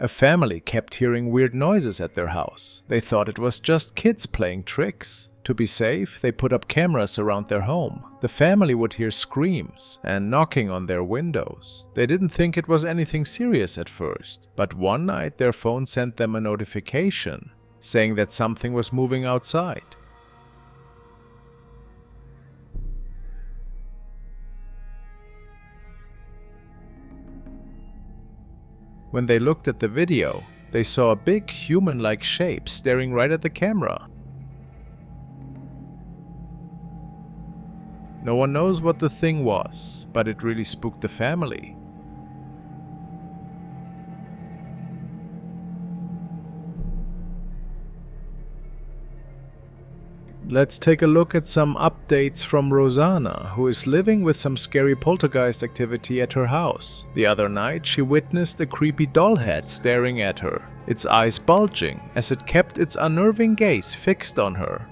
A family kept hearing weird noises at their house. They thought it was just kids playing tricks. To be safe, they put up cameras around their home. The family would hear screams and knocking on their windows. They didn't think it was anything serious at first, but one night their phone sent them a notification saying that something was moving outside. When they looked at the video, they saw a big human-like shape staring right at the camera. No one knows what the thing was, but it really spooked the family. Let's take a look at some updates from Rosanna, who is living with some scary poltergeist activity at her house. The other night, she witnessed a creepy doll head staring at her, its eyes bulging as it kept its unnerving gaze fixed on her.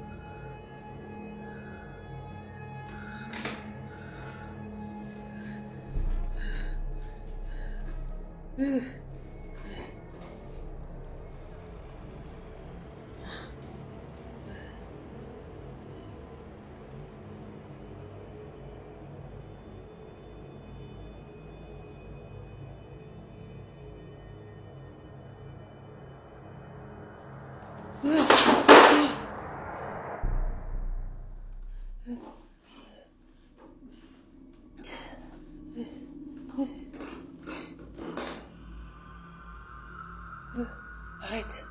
Right.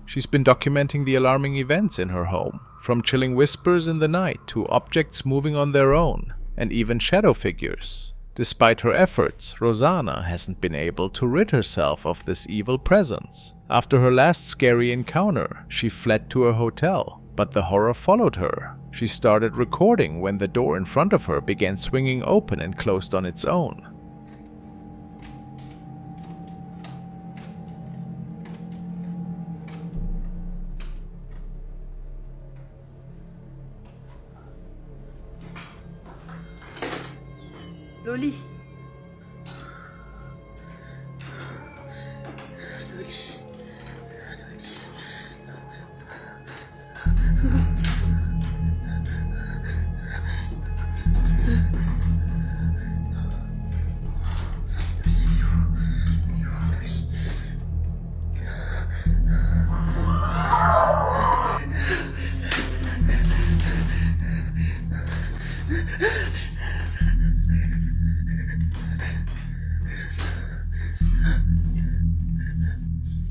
She's been documenting the alarming events in her home, from chilling whispers in the night to objects moving on their own, and even shadow figures. Despite her efforts, Rosanna hasn't been able to rid herself of this evil presence. After her last scary encounter, she fled to a hotel, but the horror followed her. She started recording when the door in front of her began swinging open and closed on its own. Loli.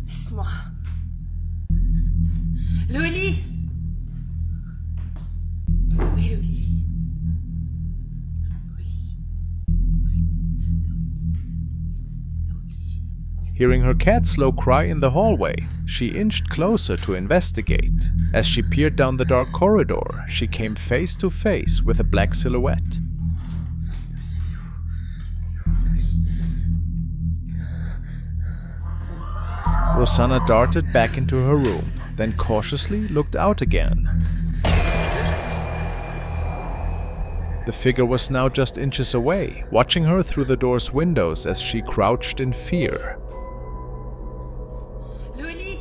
Laisse-moi. Loli. Oui, Loli. Hearing her cat slow cry in the hallway, she inched closer to investigate. As she peered down the dark corridor, she came face to face with a black silhouette. Rosanna darted back into her room, then cautiously looked out again. The figure was now just inches away, watching her through the door's windows as she crouched in fear. Loli.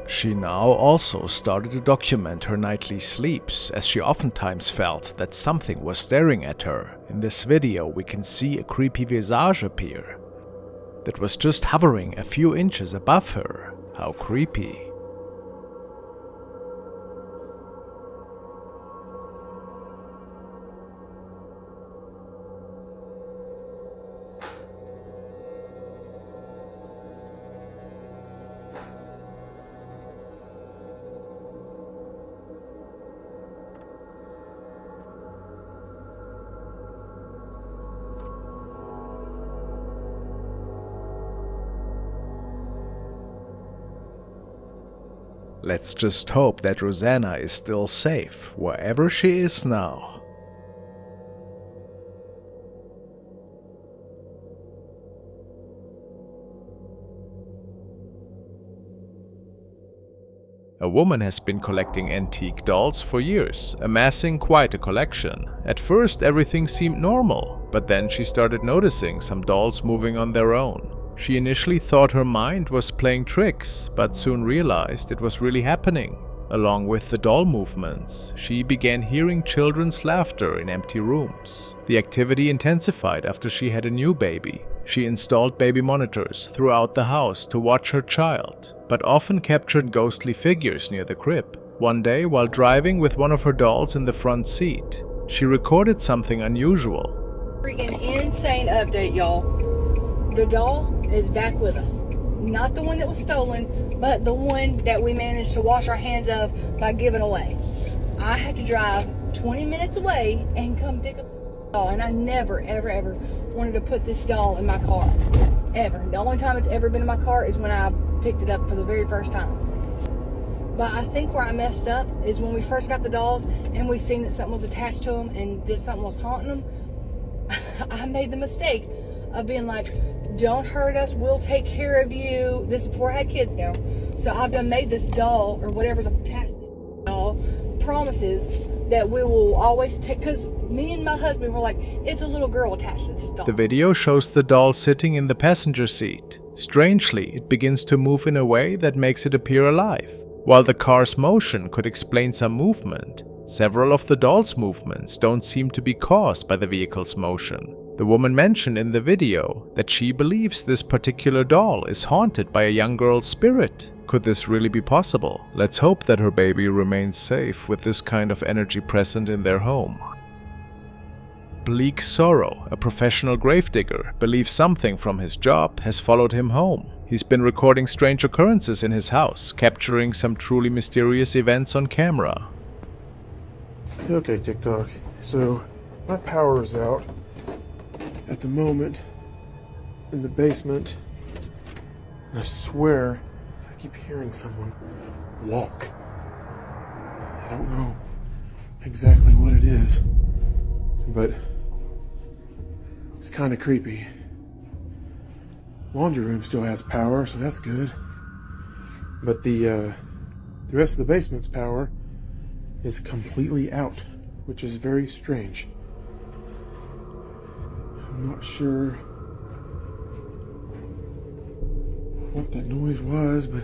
She now also started to document her nightly sleeps, as she oftentimes felt that something was staring at her. In this video we can see a creepy visage appear that was just hovering a few inches above her. How creepy. Let's just hope that Rosanna is still safe, wherever she is now. A woman has been collecting antique dolls for years, amassing quite a collection. At first everything seemed normal, but then she started noticing some dolls moving on their own. She initially thought her mind was playing tricks, but soon realized it was really happening. Along with the doll movements, she began hearing children's laughter in empty rooms. The activity intensified after she had a new baby. She installed baby monitors throughout the house to watch her child, but often captured ghostly figures near the crib. One day, while driving with one of her dolls in the front seat, she recorded something unusual. Freaking insane update, y'all. The doll is back with us. Not the one that was stolen, but the one that we managed to wash our hands of by giving away. I had to drive 20 minutes away and come pick up the doll, and I never, ever wanted to put this doll in my car. Ever. The only time it's ever been in my car is when I picked it up for the very first time. But I think where I messed up is when we first got the dolls and we seen that something was attached to them and that something was haunting them. I made the mistake of being like, don't hurt us, we'll take care of you. This is before I had kids now. So I've done made this doll, or whatever's attached to this doll, promises that we will always take, because me and my husband were like, it's a little girl attached to this doll. The video shows the doll sitting in the passenger seat. Strangely, it begins to move in a way that makes it appear alive. While the car's motion could explain some movement, several of the doll's movements don't seem to be caused by the vehicle's motion. The woman mentioned in the video that she believes this particular doll is haunted by a young girl's spirit. Could this really be possible? Let's hope that her baby remains safe with this kind of energy present in their home. Bleak Sorrow, a professional gravedigger, believes something from his job has followed him home. He's been recording strange occurrences in his house, capturing some truly mysterious events on camera. Okay, TikTok. So, my power is out at the moment in the basement. And I swear I keep hearing someone walk. I don't know exactly what it is, but it's kind of creepy. Laundry room still has power, so that's good. But the rest of the basement's power is completely out, which is very strange. I'm not sure what that noise was, but...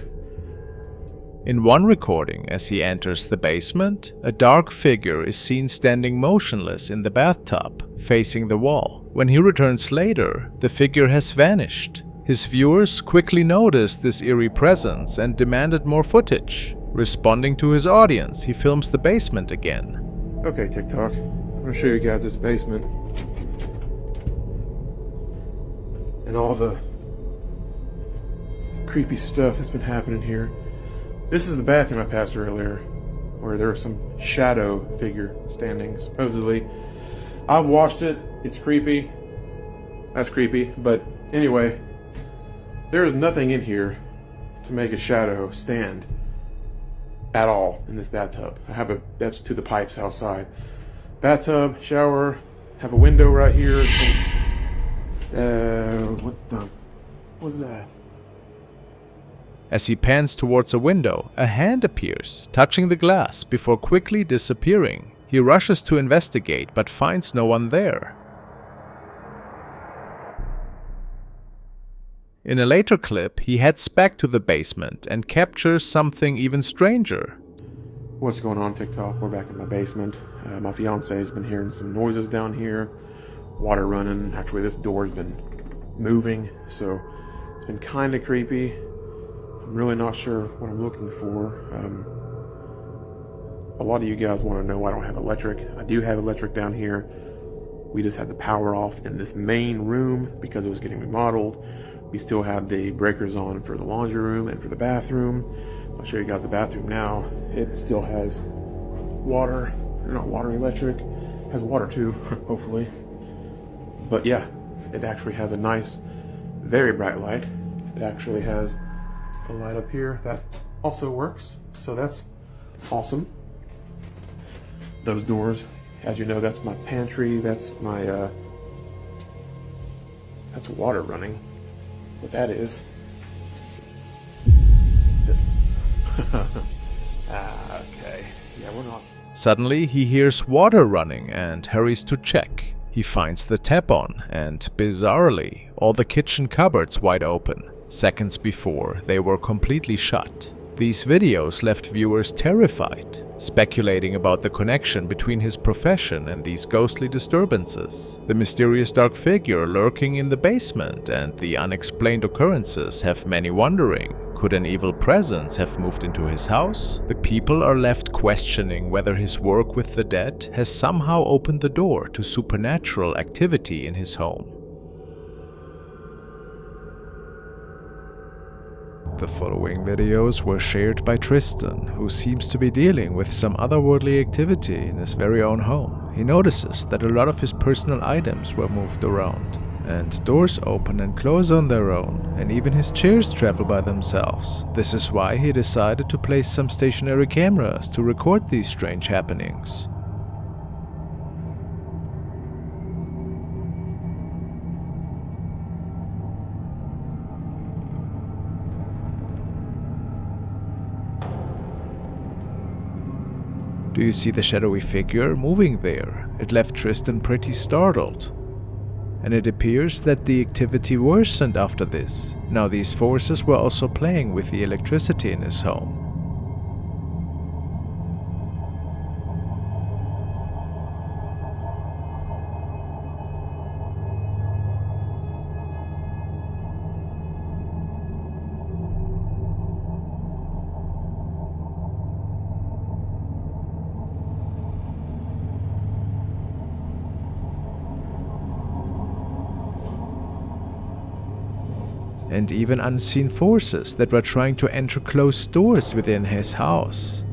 In one recording, as he enters the basement, a dark figure is seen standing motionless in the bathtub, facing the wall. When he returns later, the figure has vanished. His viewers quickly noticed this eerie presence and demanded more footage. Responding to his audience, he films the basement again. Okay, TikTok. I'm gonna show you guys this basement. And all the creepy stuff that's been happening here. This is the bathroom I passed earlier, where there was some shadow figure standing, supposedly. I've watched it. It's creepy. That's creepy. But anyway, there is nothing in here to make a shadow stand at all in this bathtub. That's to the pipes outside. Bathtub, shower, have a window right here. What the was that? As he pans towards a window, a hand appears, touching the glass before quickly disappearing. He rushes to investigate but finds no one there. In a later clip, he heads back to the basement and captures something even stranger. What's going on, TikTok? We're back in my basement. My fiance's been hearing some noises down here. Water running. Actually, this door's been moving, so it's been kind of creepy. I'm really not sure what I'm looking for. A lot of you guys want to know I don't have electric. I do have electric down here. We just had the power off in this main room because it was getting remodeled. We still have the breakers on for the laundry room and for the bathroom. I'll show you guys the bathroom now. It still has water, not water, electric. It has water too, hopefully. But yeah, it actually has a nice, very bright light. It actually has a light up here that also works, so that's awesome. Those doors, as you know, that's my pantry, that's my, that's water running. What that is. doorknob. Suddenly, he hears water running and hurries to check. He finds the tap on and, bizarrely, all the kitchen cupboards wide open. Seconds before, they were completely shut. These videos left viewers terrified, speculating about the connection between his profession and these ghostly disturbances. The mysterious dark figure lurking in the basement and the unexplained occurrences have many wondering, could an evil presence have moved into his house? The people are left questioning whether his work with the dead has somehow opened the door to supernatural activity in his home. The following videos were shared by Tristan, who seems to be dealing with some otherworldly activity in his very own home. He notices that a lot of his personal items were moved around, and doors open and close on their own, and even his chairs travel by themselves. This is why he decided to place some stationary cameras to record these strange happenings. Do you see the shadowy figure moving there? It left Tristan pretty startled. And it appears that the activity worsened after this. Now these forces were also playing with the electricity in his home. And even unseen forces that were trying to enter closed doors within his house.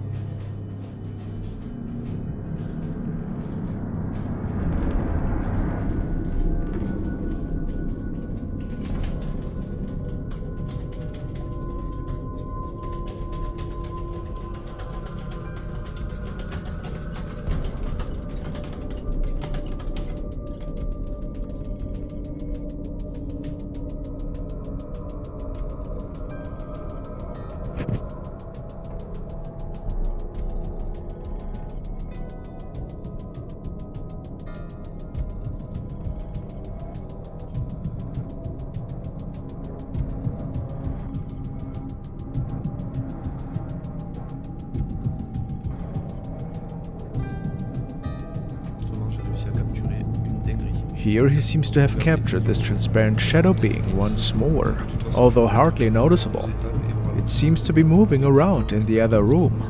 Here he seems to have captured this transparent shadow being once more, although hardly noticeable. It seems to be moving around in the other room.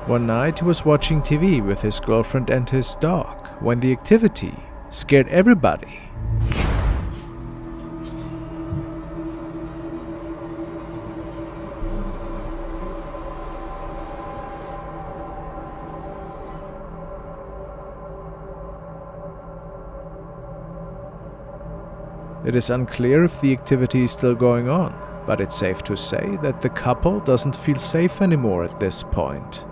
One night he was watching TV with his girlfriend and his dog, when the activity scared everybody. It is unclear if the activity is still going on, but it's safe to say that the couple doesn't feel safe anymore at this point.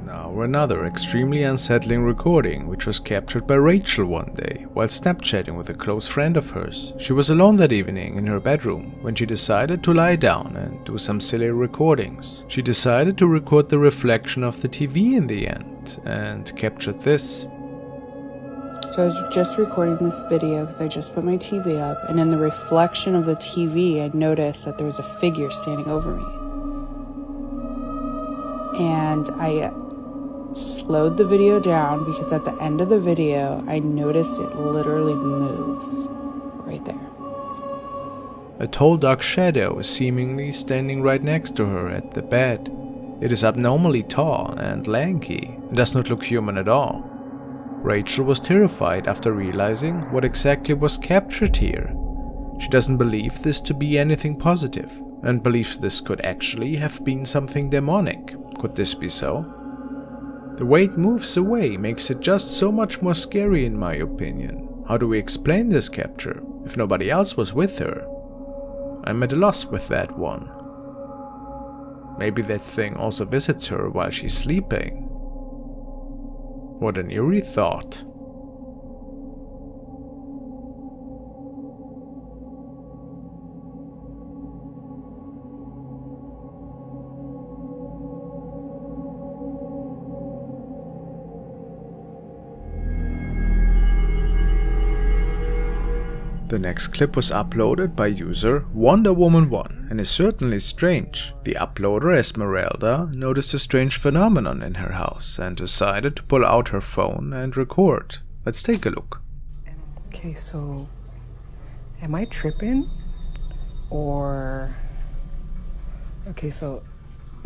Now another extremely unsettling recording, which was captured by Rachel one day while Snapchatting with a close friend of hers. She was alone that evening in her bedroom when she decided to lie down and do some silly recordings. She decided to record the reflection of the TV in the end and captured this. So I was just recording this video because I just put my TV up, and in the reflection of the TV I noticed that there was a figure standing over me. And I slowed the video down because at the end of the video, I noticed it literally moves right there. A tall dark shadow is seemingly standing right next to her at the bed. It is abnormally tall and lanky and does not look human at all. Rachel was terrified after realizing what exactly was captured here. She doesn't believe this to be anything positive and believes this could actually have been something demonic. Could this be so? The way it moves away makes it just so much more scary in my opinion. How do we explain this capture if nobody else was with her? I'm at a loss with that one. Maybe that thing also visits her while she's sleeping. What an eerie thought. The next clip was uploaded by user WonderWoman1 and is certainly strange. The uploader Esmeralda noticed a strange phenomenon in her house and decided to pull out her phone and record. Let's take a look. Okay, so am I tripping? Or... Okay, so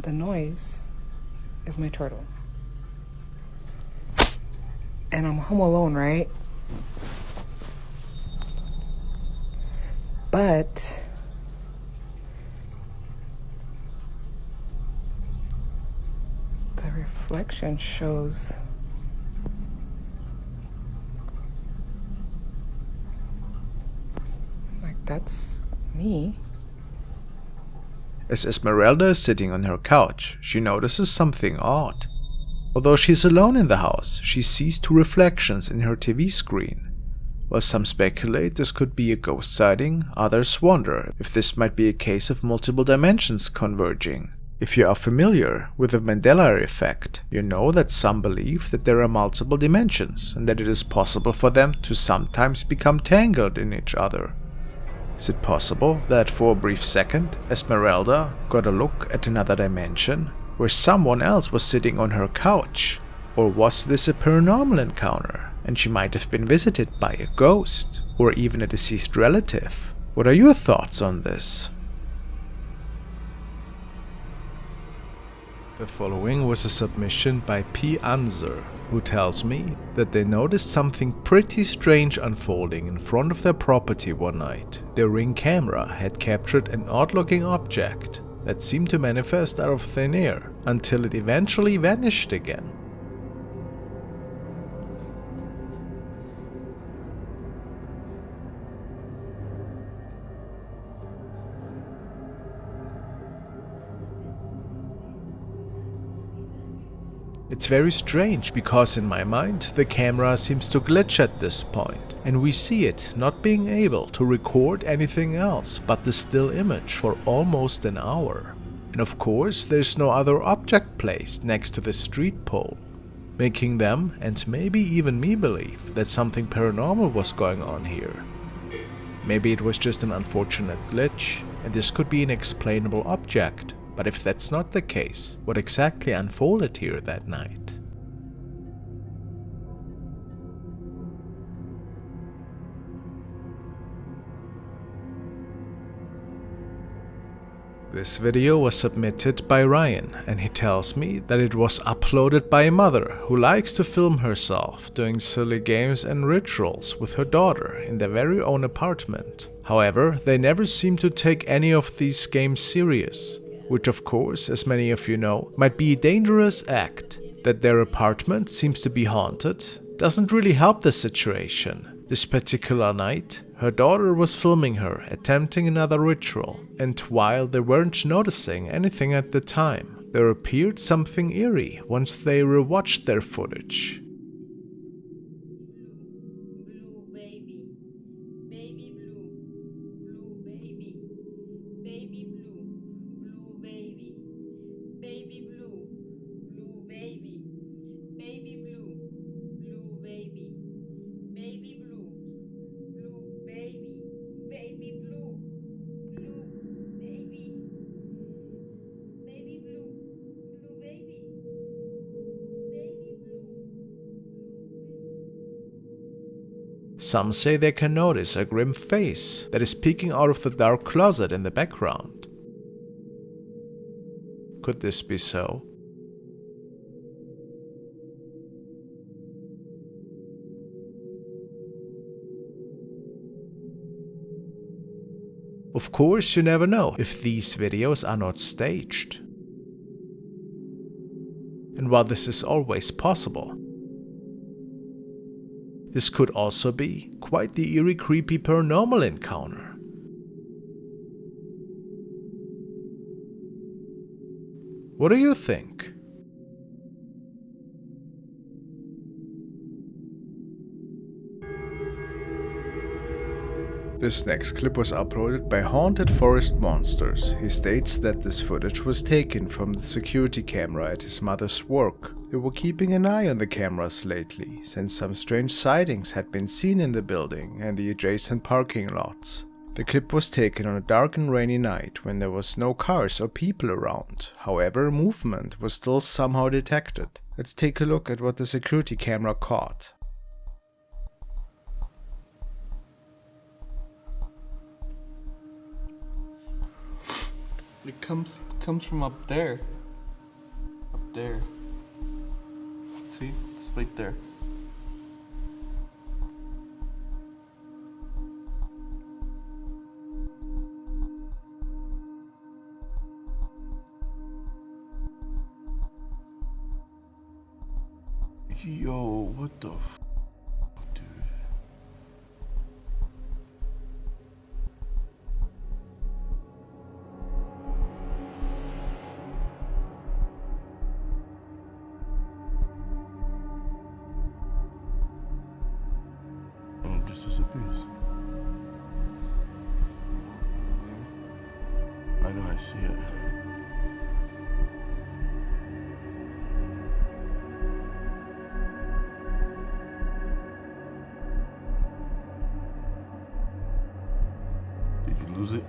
the noise is my turtle. And I'm home alone, right? But the reflection shows like that's me. As Esmeralda is sitting on her couch, she notices something odd. Although she's alone in the house, she sees two reflections in her TV screen. While some speculate this could be a ghost sighting, others wonder if this might be a case of multiple dimensions converging. If you are familiar with the Mandela effect, you know that some believe that there are multiple dimensions and that it is possible for them to sometimes become tangled in each other. Is it possible that for a brief second, Esmeralda got a look at another dimension where someone else was sitting on her couch? Or was this a paranormal encounter and she might have been visited by a ghost or even a deceased relative? What are your thoughts on this? The following was a submission by P. Anser, who tells me that they noticed something pretty strange unfolding in front of their property one night. Their Ring camera had captured an odd-looking object that seemed to manifest out of thin air until it eventually vanished again. It's very strange because in my mind the camera seems to glitch at this point and we see it not being able to record anything else but the still image for almost an hour. And of course there's no other object placed next to the street pole, making them and maybe even me believe that something paranormal was going on here. Maybe it was just an unfortunate glitch and this could be an explainable object. But if that's not the case, what exactly unfolded here that night? This video was submitted by Ryan, and he tells me that it was uploaded by a mother who likes to film herself doing silly games and rituals with her daughter in their very own apartment. However, they never seem to take any of these games serious. Which of course, as many of you know, might be a dangerous act. That their apartment seems to be haunted doesn't really help the situation. This particular night, her daughter was filming her attempting another ritual, and while they weren't noticing anything at the time, there appeared something eerie once they rewatched their footage. Some say they can notice a grim face that is peeking out of the dark closet in the background. Could this be so? Of course, you never know if these videos are not staged. And while this is always possible, this could also be quite the eerie, creepy paranormal encounter. What do you think? This next clip was uploaded by Haunted Forest Monsters. He states that this footage was taken from the security camera at his mother's work. They were keeping an eye on the cameras lately, since some strange sightings had been seen in the building and the adjacent parking lots. The clip was taken on a dark and rainy night when there was no cars or people around. However, movement was still somehow detected. Let's take a look at what the security camera caught. It comes from up there. Up there. See? It's right there. Yo, what the f***, dude? And it just disappears. I know, I see it. Did you lose it?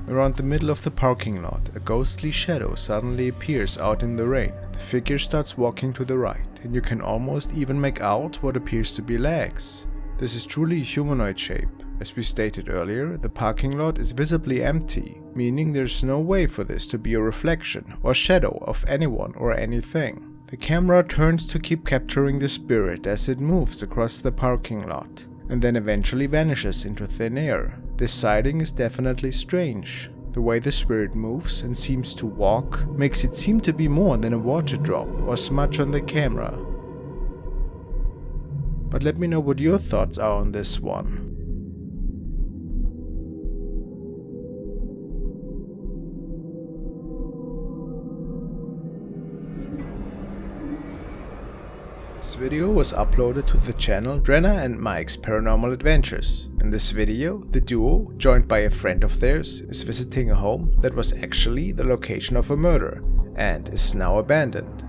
Around the middle of the parking lot, a ghostly shadow suddenly appears out in the rain. The figure starts walking to the right, and you can almost even make out what appears to be legs. This is truly a humanoid shape. As we stated earlier, the parking lot is visibly empty, meaning there's no way for this to be a reflection or shadow of anyone or anything. The camera turns to keep capturing the spirit as it moves across the parking lot, and then eventually vanishes into thin air. This sighting is definitely strange. The way the spirit moves and seems to walk makes it seem to be more than a water drop or smudge on the camera. But let me know what your thoughts are on this one. This video was uploaded to the channel Drenna and Mike's Paranormal Adventures. In this video, the duo, joined by a friend of theirs, is visiting a home that was actually the location of a murder and is now abandoned,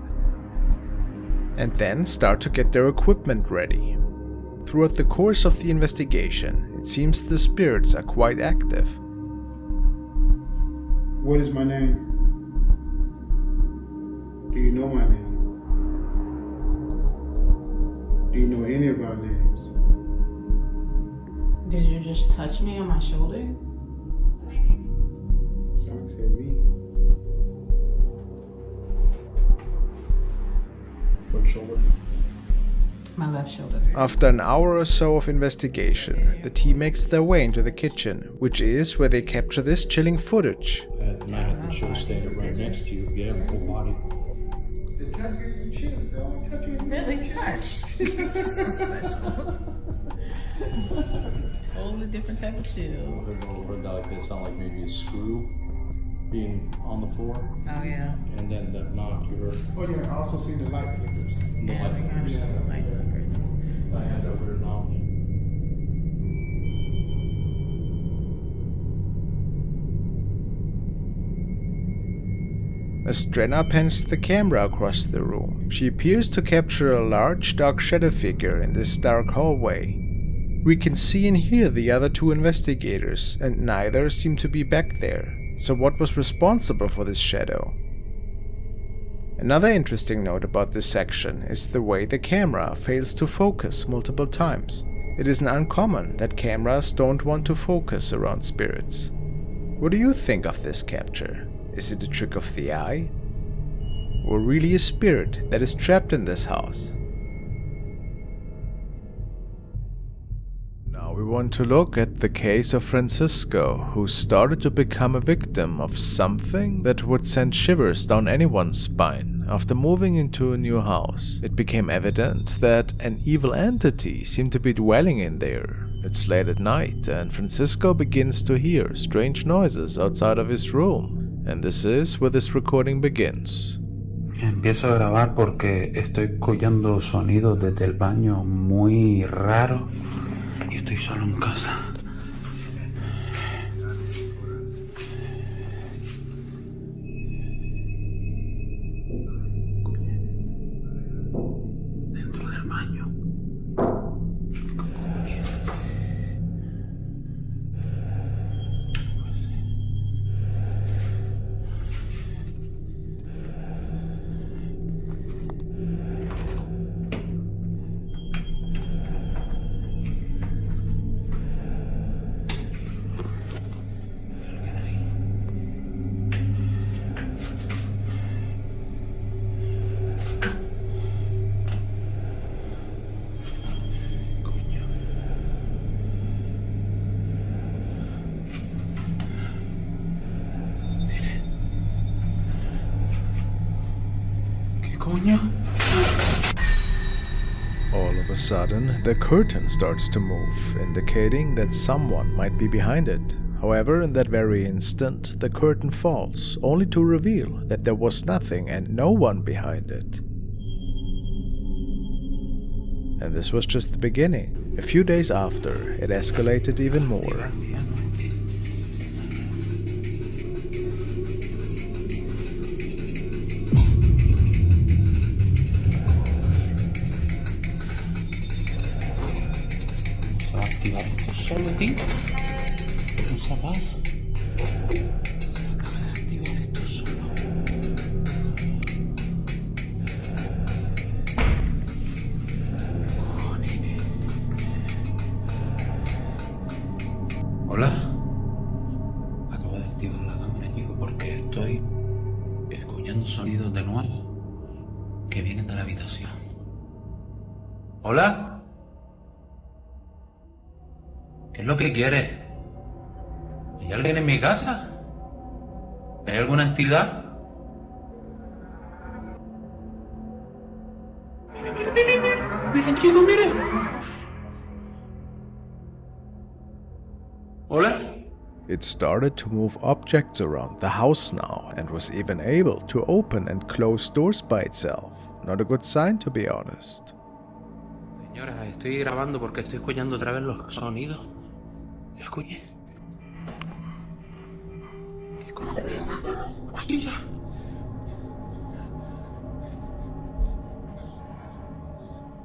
and then start to get their equipment ready. Throughout the course of the investigation, it seems the spirits are quite active. What is my name? Do you know my name? Do you know any of our names? Did you just touch me on my shoulder? Sean said me. What shoulder? My left shoulder. After an hour or so of investigation, the team makes their way into the kitchen, which is where they capture this chilling footage. And I had the chill standing right next to you. Yeah, whole body. Really? Hush. So special. Totally different type of chill. Like it sounded like maybe a screw being on the floor. Oh yeah. And then that knock you heard. Oh yeah, I also seen the light flickers. Yeah, we got the light flickers. I had over there now. As Drenna pans the camera across the room, she appears to capture a large dark shadow figure in this dark hallway. We can see and hear the other two investigators, and neither seem to be back there. So what was responsible for this shadow? Another interesting note about this section is the way the camera fails to focus multiple times. It isn't uncommon that cameras don't want to focus around spirits. What do you think of this capture? Is it a trick of the eye? Or really a spirit that is trapped in this house? Now we want to look at the case of Francisco, who started to become a victim of something that would send shivers down anyone's spine. After moving into a new house, it became evident that an evil entity seemed to be dwelling in there. It's late at night, and Francisco begins to hear strange noises outside of his room, and this is where this recording begins. Empiezo a grabar porque estoy escuchando sonidos desde el baño muy raros y estoy solo en casa. Dentro del baño. All of a sudden, the curtain starts to move, indicating that someone might be behind it. However, in that very instant, the curtain falls, only to reveal that there was nothing and no one behind it. And this was just the beginning. A few days after, it escalated even more. Activar esto solo, tío. No se apaga. Se acaba de activar esto solo. Cojones. Hola. Acabo de activar la cámara, chico, porque estoy escuchando sonidos de nuevo que vienen de la habitación. Hola. ¿Qué es lo que quieres? ¿Hay alguien en mi casa? ¿Hay alguna entidad? Mire, chico, mire. Hola. It started to move objects around the house now and was even able to open and close doors by itself. Not a good sign, to be honest. Señora, estoy grabando porque estoy escuchando otra vez los sonidos. Escuche. ¿Qué cojones? ¡Oye ya!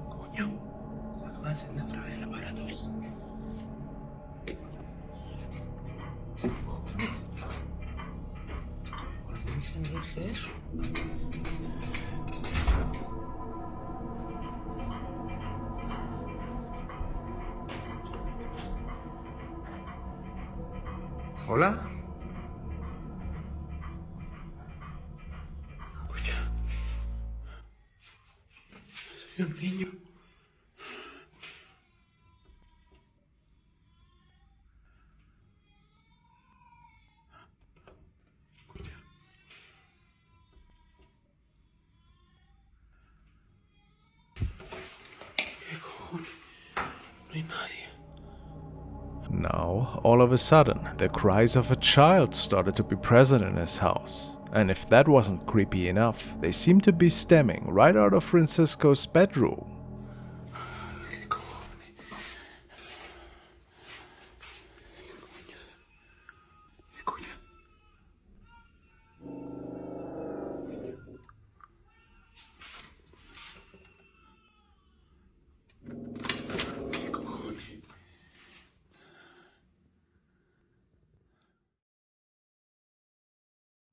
Coño, se acaba de encender otra vez el aparato. ¿Vuelve a encenderse eso? ¿Hola? Escucha. Soy un niño. Escucha. ¿Qué cojones? No hay nadie. Now, all of a sudden, the cries of a child started to be present in his house. And if that wasn't creepy enough, they seemed to be stemming right out of Francisco's bedroom.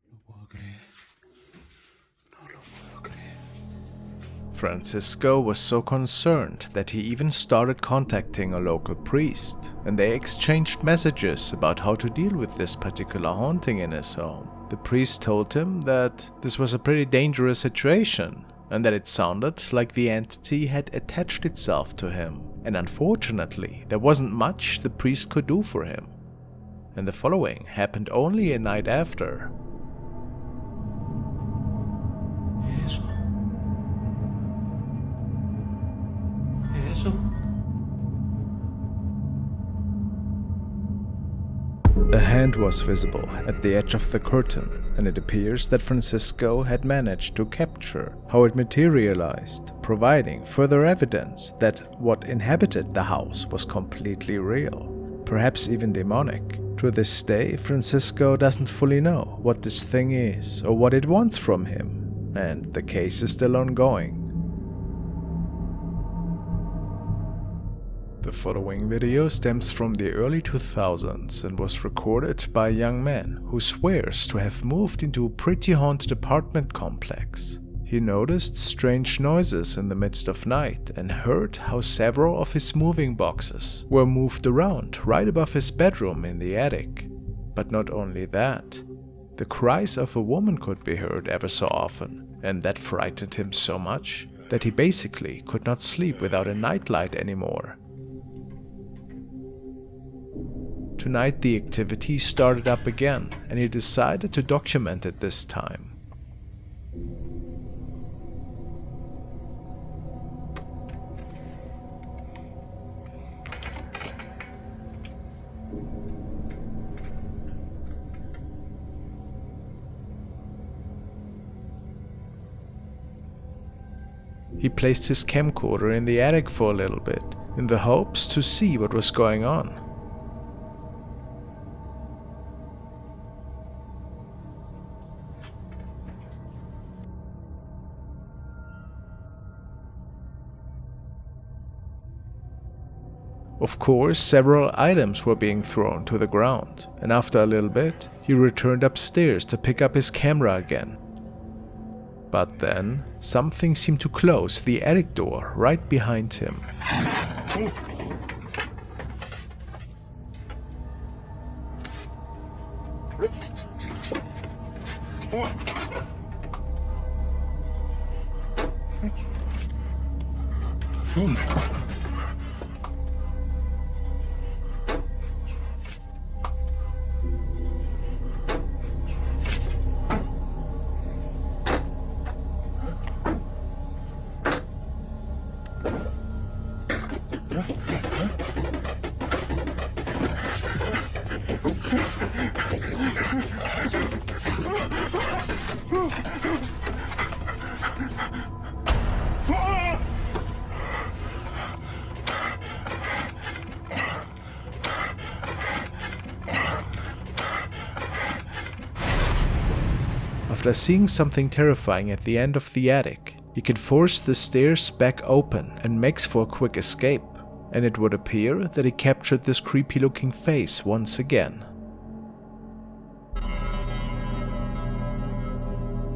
No lo puedo creer. No lo puedo Francisco was so concerned that he even started contacting a local priest, and they exchanged messages about how to deal with this particular haunting in his home. The priest told him that this was a pretty dangerous situation, and that it sounded like the entity had attached itself to him, and unfortunately there wasn't much the priest could do for him. And the following happened only a night after. Eso. Eso. A hand was visible at the edge of the curtain, and it appears that Francisco had managed to capture how it materialized, providing further evidence that what inhabited the house was completely real, perhaps even demonic. To this day, Francisco doesn't fully know what this thing is or what it wants from him, and the case is still ongoing. The following video stems from the early 2000s and was recorded by a young man who swears to have moved into a pretty haunted apartment complex. He noticed strange noises in the midst of night and heard how several of his moving boxes were moved around right above his bedroom in the attic. But not only that, the cries of a woman could be heard ever so often, and that frightened him so much that he basically could not sleep without a nightlight anymore. Tonight the activity started up again, and he decided to document it this time. He placed his camcorder in the attic for a little bit, in the hopes to see what was going on. Of course, several items were being thrown to the ground, and after a little bit, he returned upstairs to pick up his camera again. But then, something seemed to close the attic door right behind him. After seeing something terrifying at the end of the attic, he can force the stairs back open and makes for a quick escape, and it would appear that he captured this creepy looking face once again.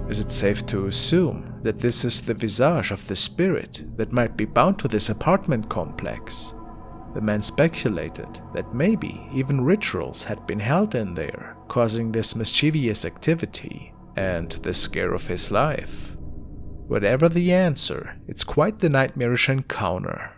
Is it safe to assume that this is the visage of the spirit that might be bound to this apartment complex? The man speculated that maybe even rituals had been held in there, causing this mischievous activity and the scare of his life. Whatever the answer, it's quite the nightmarish encounter.